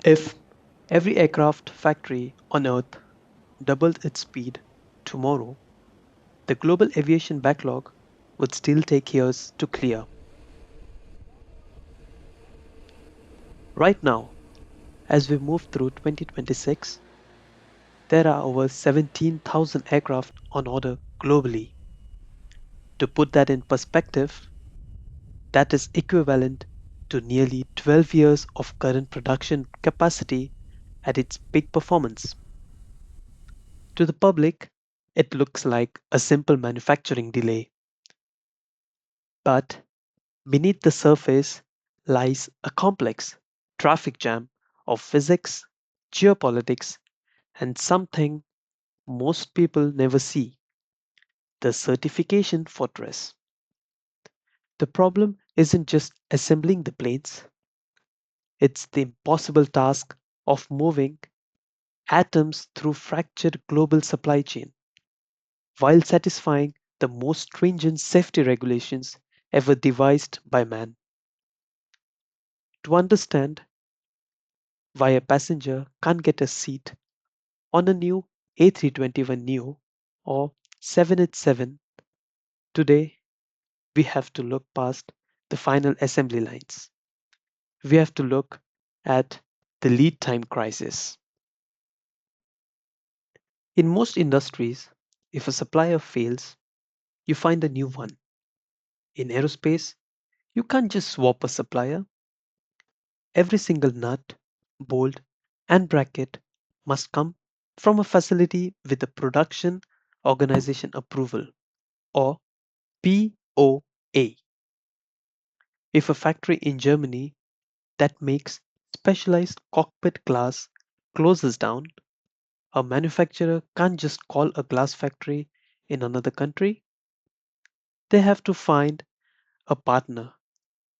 If every aircraft factory on Earth doubled its speed tomorrow, the global aviation backlog would still take years to clear. Right now, as we move through 2026, there are over 17,000 aircraft on order globally. To put that in perspective, that is equivalent to nearly 12 years of current production capacity at its peak performance. To the public, it looks like a simple manufacturing delay, but beneath the surface lies a complex traffic jam of physics, geopolitics, and something most people never see: the certification fortress. The problem isn't just assembling the planes, it's the impossible task of moving atoms through fractured global supply chain while satisfying the most stringent safety regulations ever devised by man. To understand why a passenger can't get a seat on a new A321neo or 787 today, we have to look past the final assembly lines. We have to look at the lead time crisis. In most industries, if a supplier fails, you find a new one. In aerospace, you can't just swap a supplier. Every single nut, bolt, and bracket must come from a facility with a production organization approval or POA. If a factory in Germany that makes specialized cockpit glass closes down, a manufacturer can't just call a glass factory in another country. They have to find a partner,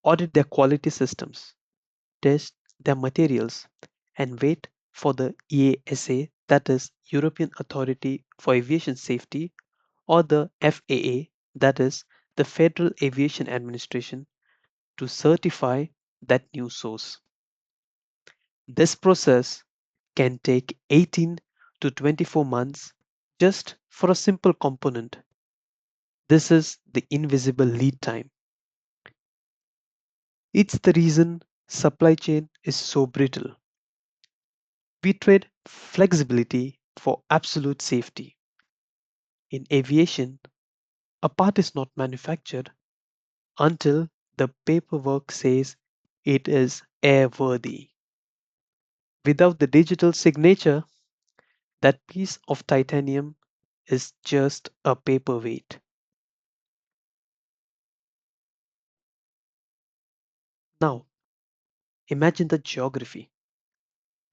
audit their quality systems, test their materials, and wait for the EASA, that is European Authority for Aviation Safety, or the FAA, that is the Federal Aviation Administration, to certify that new source. This process can take 18 to 24 months just for a simple component. This is the invisible lead time. It's the reason supply chain is so brittle. We trade flexibility for absolute safety. In aviation, a part is not manufactured until the paperwork says it is airworthy. Without the digital signature, that piece of titanium is just a paperweight. Now, imagine the geography.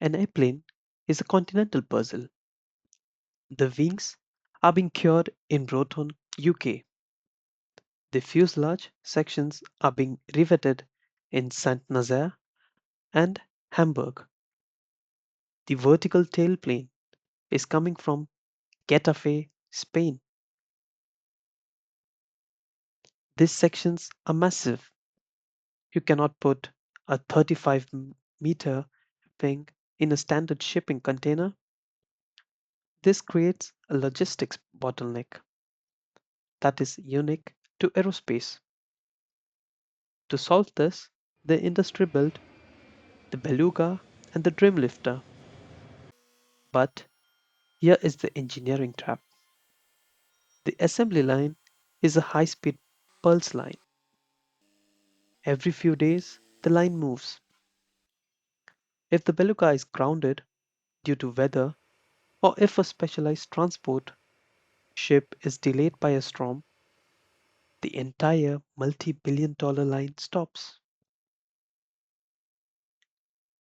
An airplane is a continental puzzle. The wings are being cured in Broughton, UK. The fuselage sections are being riveted in Saint Nazaire and Hamburg. The vertical tailplane is coming from Getafe, Spain. These sections are massive. You cannot put a 35-meter wing in a standard shipping container. This creates a logistics bottleneck that is unique to aerospace. To solve this, the industry built the Beluga and the Dreamlifter. But here is the engineering trap. The assembly line is a high speed pulse line. Every few days, the line moves. If the Beluga is grounded due to weather, or if a specialized transport ship is delayed by a storm, the entire multi-billion-dollar line stops.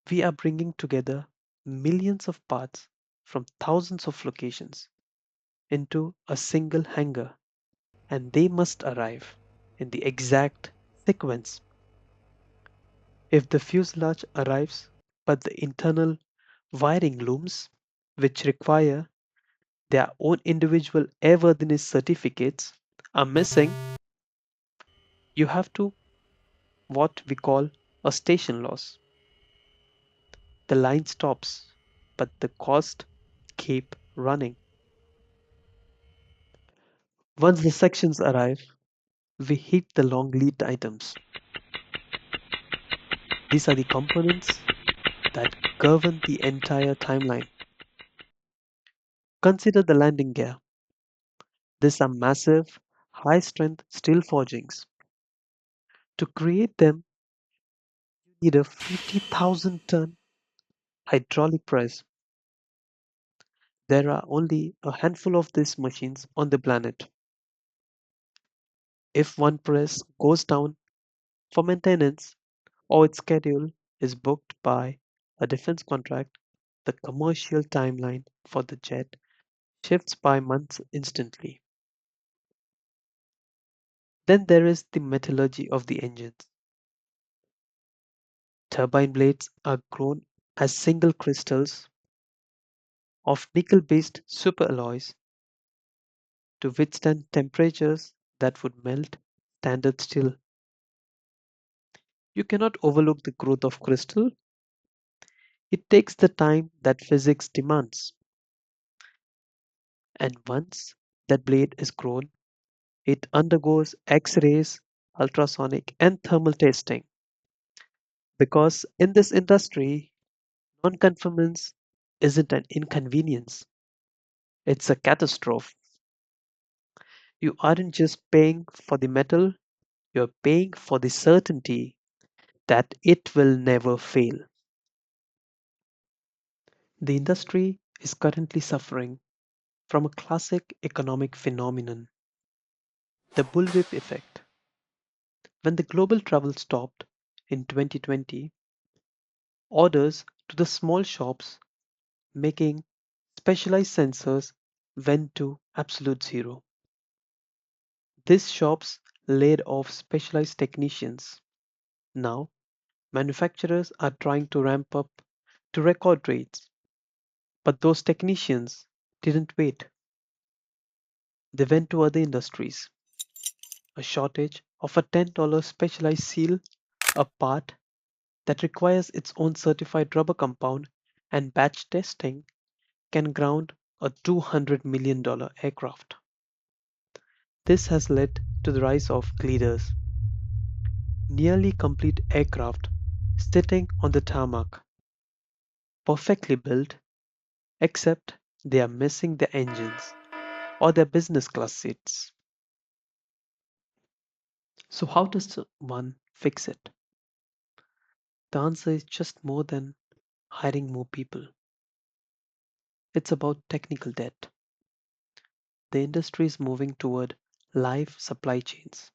We are bringing together millions of parts from thousands of locations into a single hangar, and they must arrive in the exact sequence. If the fuselage arrives, but the internal wiring looms, which require their own individual airworthiness certificates, are missing, you have to what we call a station loss. The line stops, but the cost keep running. Once the sections arrive, we hit the long lead items. These are the components that govern the entire timeline. Consider the landing gear. These are massive, high strength steel forgings. To create them, you need a 50,000 ton hydraulic press. There are only a handful of these machines on the planet. If one press goes down for maintenance or its schedule is booked by a defense contract, the commercial timeline for the jet shifts by months instantly. Then there is the metallurgy of the engines. Turbine blades are grown as single crystals of nickel-based superalloys to withstand temperatures that would melt standard steel. You cannot overlook the growth of crystal. It takes the time that physics demands. And once that blade is grown, it undergoes X-rays, ultrasonic, and thermal testing. Because in this industry, non-conformance isn't an inconvenience, it's a catastrophe. You aren't just paying for the metal, you're paying for the certainty that it will never fail. The industry is currently suffering from a classic economic phenomenon, the bullwhip effect. When the global travel stopped in 2020, orders to the small shops making specialized sensors went to absolute zero. These shops laid off specialized technicians. Now, manufacturers are trying to ramp up to record rates, but those technicians didn't wait. They went to other industries. A shortage of a $10 specialized seal, a part that requires its own certified rubber compound and batch testing, can ground a $200 million aircraft. This has led to the rise of gliders, nearly complete aircraft sitting on the tarmac, perfectly built, except they are missing the engines or their business class seats. So, how does one fix it? The answer is just more than hiring more people. It's about technical debt. The industry is moving toward live supply chains,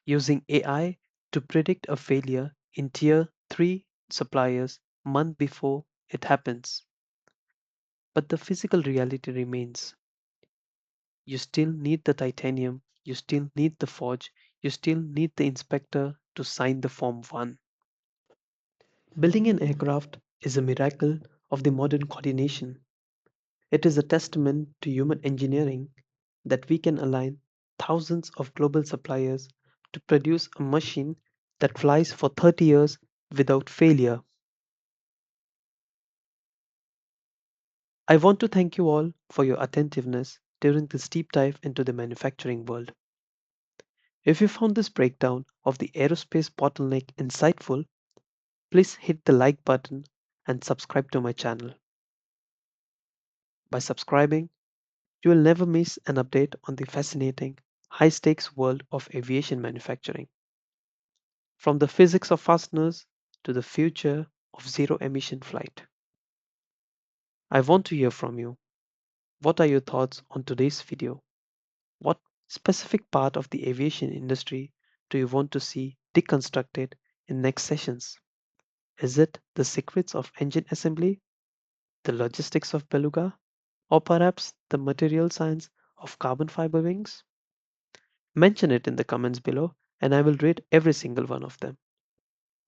using AI to predict a failure in tier 3 suppliers month before it happens. But the physical reality remains. You still need the titanium, you still need the forge, you still need the inspector to sign the Form 1. Building an aircraft is a miracle of the modern coordination. It is a testament to human engineering that we can align thousands of global suppliers to produce a machine that flies for 30 years without failure. I want to thank you all for your attentiveness during this deep dive into the manufacturing world. If you found this breakdown of the aerospace bottleneck insightful, please hit the like button and subscribe to my channel. By subscribing, you will never miss an update on the fascinating, high stakes world of aviation manufacturing. From the physics of fasteners to the future of zero emission flight. I want to hear from you. What are your thoughts on today's video? What specific part of the aviation industry do you want to see deconstructed in next sessions? Is it the secrets of engine assembly, the logistics of beluga, or perhaps the material science of carbon fiber wings? Mention it in the comments below and I will read every single one of them.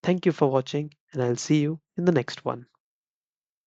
Thank you for watching and I'll see you in the next one.